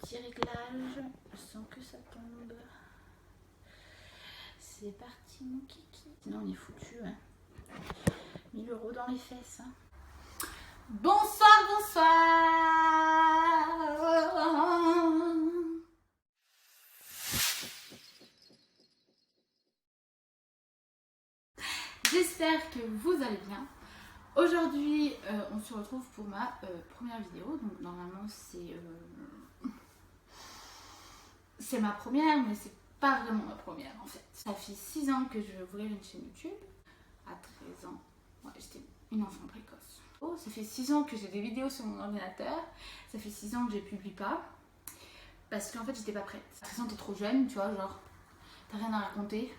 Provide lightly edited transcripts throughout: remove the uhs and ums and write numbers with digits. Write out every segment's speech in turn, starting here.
petit réglage. Je sens que ça tombe. C'est parti mon kiki. Sinon on est foutu. Hein. 1000 € dans les fesses. Hein. Bonsoir, bonsoir. J'espère que vous allez bien. Aujourd'hui, on se retrouve pour ma première vidéo. Donc normalement c'est ma première, mais c'est pas vraiment ma première en fait. Ça fait 6 ans que je veux ouvrir une chaîne YouTube. À 13 ans, ouais, j'étais une enfant précoce. Oh, ça fait 6 ans que j'ai des vidéos sur mon ordinateur. Ça fait 6 ans que je publie pas. Parce qu'en fait, j'étais pas prête. À 13 ans, t'es trop jeune, tu vois, genre, t'as rien à raconter.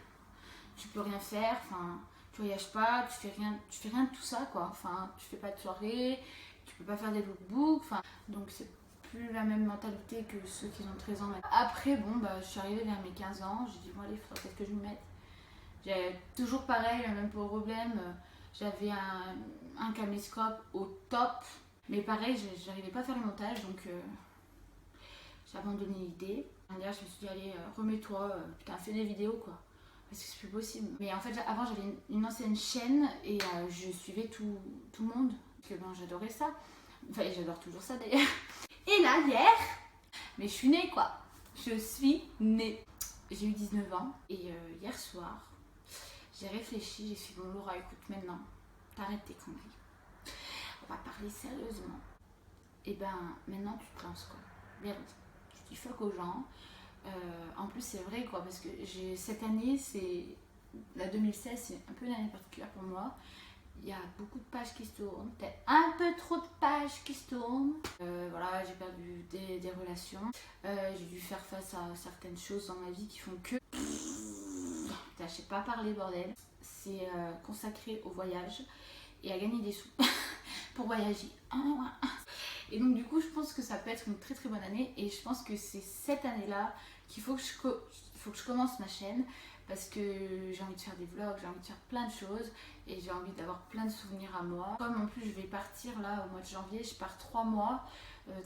Tu peux rien faire, enfin, tu voyages pas, tu fais rien de tout ça, quoi. Enfin, tu fais pas de soirée, tu peux pas faire des lookbooks, enfin, donc c'est plus la même mentalité que ceux qui ont 13 ans. Après, bon, bah, je suis arrivée vers mes 15 ans, j'ai dit, bon, allez, il faudrait peut-être que je m'y mette. J'ai toujours pareil, le même problème. J'avais un caméscope au top, mais pareil, j'arrivais pas à faire le montage, donc j'ai abandonné l'idée. D'ailleurs, je me suis dit, allez, remets-toi, putain, fais des vidéos, quoi. Parce que c'est plus possible. Mais en fait, avant, j'avais une ancienne chaîne et je suivais tout le monde. Parce que ben, j'adorais ça. Enfin, j'adore toujours ça d'ailleurs. Et là, hier, mais je suis née, quoi. Je suis née. J'ai eu 19 ans et hier soir, j'ai réfléchi, j'ai fait bon Laura, écoute maintenant, t'arrêtes tes conneries. On va parler sérieusement. Et ben maintenant tu te lances quoi. Vérité. Tu dis fuck aux gens. En plus c'est vrai quoi parce que cette année c'est la 2016 c'est un peu une année particulière pour moi. Il y a beaucoup de pages qui se tournent, peut-être un peu trop de pages qui se tournent. Voilà, j'ai perdu des relations. J'ai dû faire face à certaines choses dans ma vie qui font que... Putain, je sais pas parler, bordel. C'est consacré au voyage et à gagner des sous pour voyager. Et donc du coup, je pense que ça peut être une très très bonne année et je pense que c'est cette année-là qu'il faut que je commence ma chaîne parce que j'ai envie de faire des vlogs, j'ai envie de faire plein de choses et j'ai envie d'avoir plein de souvenirs à moi. Comme en plus je vais partir là au mois de janvier, je pars 3 mois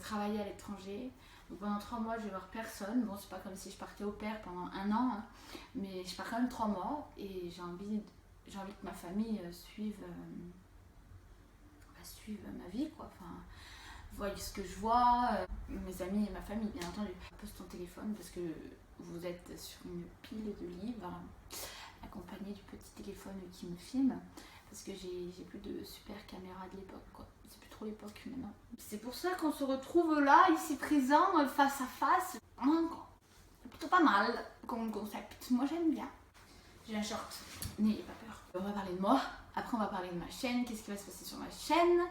travailler à l'étranger. Donc pendant 3 mois je vais voir personne. Bon, c'est pas comme si je partais au pair pendant 1 an, hein, mais je pars quand même 3 mois et j'ai envie que ma famille suive ma vie quoi. Enfin, voyez ce que je vois, mes amis et ma famille bien entendu. Pose ton téléphone parce que vous êtes sur une pile de livres accompagné du petit téléphone qui me filme parce que j'ai plus de super caméra de l'époque quoi. C'est plus trop l'époque maintenant. C'est pour ça qu'on se retrouve là, ici présent, face à face. C'est plutôt pas mal comme concept. Moi j'aime bien. J'ai un short, n'ayez pas peur. On va parler de moi, après on va parler de ma chaîne, qu'est-ce qui va se passer sur ma chaîne.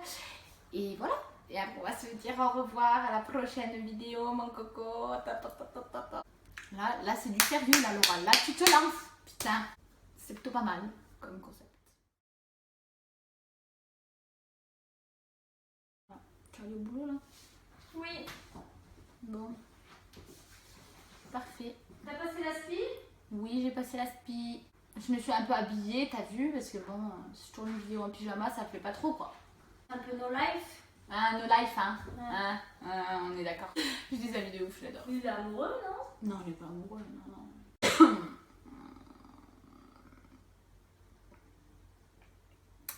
Et voilà. Et après on va se dire au revoir à la prochaine vidéo mon coco. Là c'est du sérieux là Laura, là tu te lances. Putain, c'est plutôt pas mal comme concept. Tu vas aller au boulot là? Oui. Bon. Parfait. T'as passé la spi? Oui, j'ai passé la spi. Je me suis un peu habillée, t'as vu, parce que bon, si je tourne une vidéo en pyjama, ça plaît pas trop quoi. Un peu no life. Ah, no life, hein. Ouais. On est d'accord. Je dis la vidéo, je l'adore. Il est amoureux, non? Non, il est pas amoureux, non.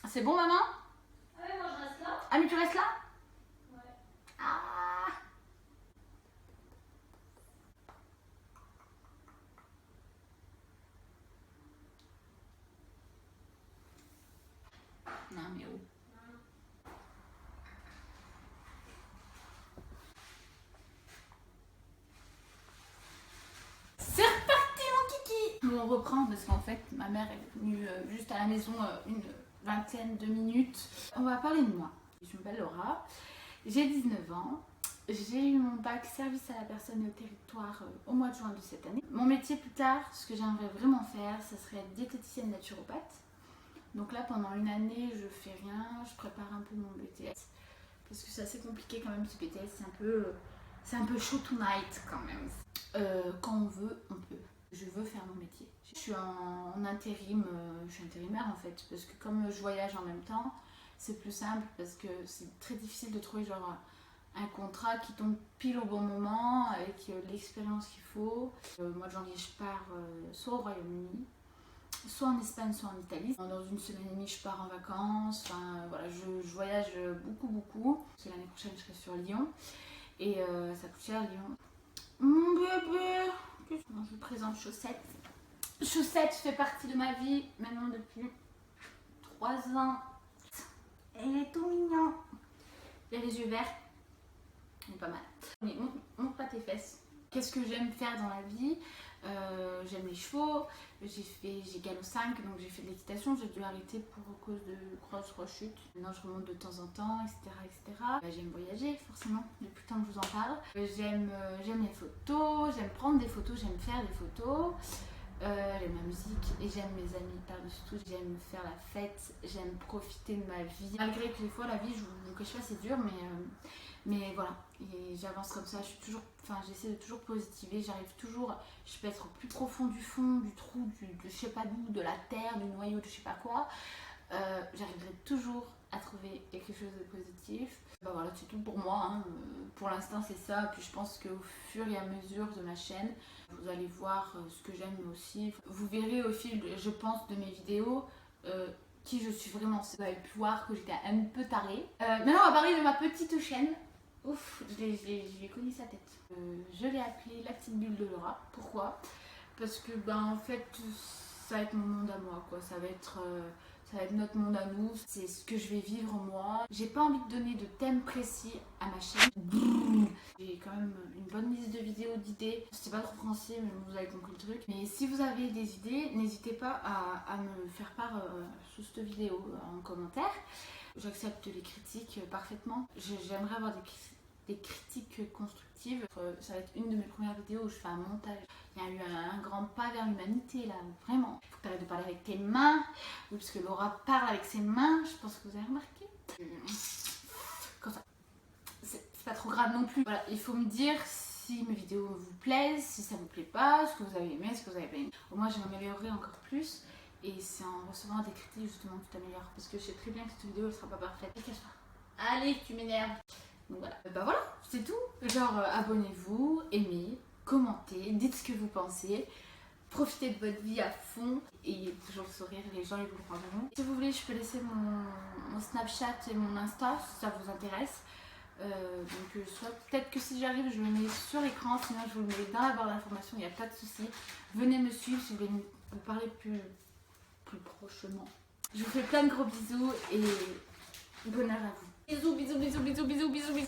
C'est bon, maman? Ah ouais, moi je reste là. Ah, mais tu restes là? Ouais. Ah. Non, mais oh. C'est reparti, mon kiki! On reprend parce qu'en fait, ma mère est venue juste à la maison une vingtaine de minutes. On va parler de moi. Je m'appelle Laura, j'ai 19 ans. J'ai eu mon bac service à la personne et au territoire au mois de juin de cette année. Mon métier plus tard, ce que j'aimerais vraiment faire, ça serait être diététicienne naturopathe. Donc là, pendant une année, je fais rien, je prépare un peu mon BTS. Parce que c'est assez compliqué quand même ce BTS, c'est un peu show tonight quand même. Quand on veut, on peut. Je veux faire mon métier. Je suis en intérim, je suis intérimaire en fait, parce que comme je voyage en même temps, c'est plus simple parce que c'est très difficile de trouver genre un contrat qui tombe pile au bon moment, avec l'expérience qu'il faut. Mois de janvier, je pars soit au Royaume-Uni, soit en Espagne, soit en Italie. Dans une semaine et demie, je pars en vacances. Enfin, voilà, je voyage beaucoup. Parce que l'année prochaine, je serai sur Lyon. Et ça coûte cher, Lyon. Mon bébé! Je vous présente Chaussette. Chaussette fait partie de ma vie maintenant depuis 3 ans. Elle est tout mignon. Il a les yeux verts. Il est pas mal. Mais montre pas tes fesses. Qu'est-ce que j'aime faire dans la vie? J'aime les chevaux. J'ai galop 5, donc j'ai fait de l'équitation. J'ai dû arrêter pour cause de grosse rechute. Maintenant je remonte de temps en temps, etc. J'aime voyager forcément, depuis le temps que je vous en parle. J'aime les photos, j'aime prendre des photos, j'aime faire des photos. J'aime la musique et j'aime mes amis par-dessus tout. J'aime faire la fête, j'aime profiter de ma vie. Malgré que des fois la vie, je vous cache pas, c'est dur, mais voilà. Et j'avance comme ça. J'essaie de toujours positiver. J'arrive toujours. Je peux être au plus profond du fond, du trou, de je sais pas d'où, de la terre, du noyau, de je sais pas quoi. J'arriverai toujours à trouver quelque chose de positif. Voilà, c'est tout pour moi. Hein. Pour l'instant, c'est ça. Puis je pense qu'au fur et à mesure de ma chaîne, vous allez voir ce que j'aime aussi. Vous verrez au fil, je pense, de mes vidéos qui je suis vraiment. Vous avez pu voir que j'étais un peu tarée. Maintenant, on va parler de ma petite chaîne. Ouf, je lui ai connu sa tête. Je l'ai appelée la petite bulle de Laura. Pourquoi? Parce que, en fait, ça va être mon monde à moi, quoi. Ça va être notre monde à nous, c'est ce que je vais vivre moi. J'ai pas envie de donner de thème précis à ma chaîne. J'ai quand même une bonne liste de vidéos, d'idées. C'est pas trop français, mais vous avez compris le truc. Mais si vous avez des idées, n'hésitez pas à me faire part sous cette vidéo en commentaire. J'accepte les critiques parfaitement. J'aimerais avoir des critiques constructives. Ça va être une de mes premières vidéos où je fais un montage. Il y a eu un grand pas vers l'humanité là, vraiment. Il faut que tu arrêtes de parler avec tes mains. Oui, parce que Laura parle avec ses mains, je pense que vous avez remarqué. Comme ça. C'est pas trop grave non plus. Voilà, il faut me dire si mes vidéos vous plaisent, si ça vous plaît pas, ce que vous avez aimé, ce que vous avez pas aimé. Au moins, je m'améliorerai encore plus. Et c'est en recevant des critiques justement que tu t'améliores. Parce que je sais très bien que cette vidéo elle sera pas parfaite. Et cache pas. Allez, tu m'énerves. Donc voilà. Voilà, c'est tout. Genre, abonnez-vous, aimez, commentez, dites ce que vous pensez. Profitez de votre vie à fond. Et toujours le sourire, les gens ils vous le rendront. Si vous voulez, je peux laisser mon Snapchat et mon Insta si ça vous intéresse. Soit peut-être que si j'arrive, je le mets sur l'écran. Sinon, je vous le mets dans la barre d'information. Il n'y a pas de souci. Venez me suivre si vous voulez me parler plus prochement. Je vous fais plein de gros bisous et bonheur à vous. Bisous.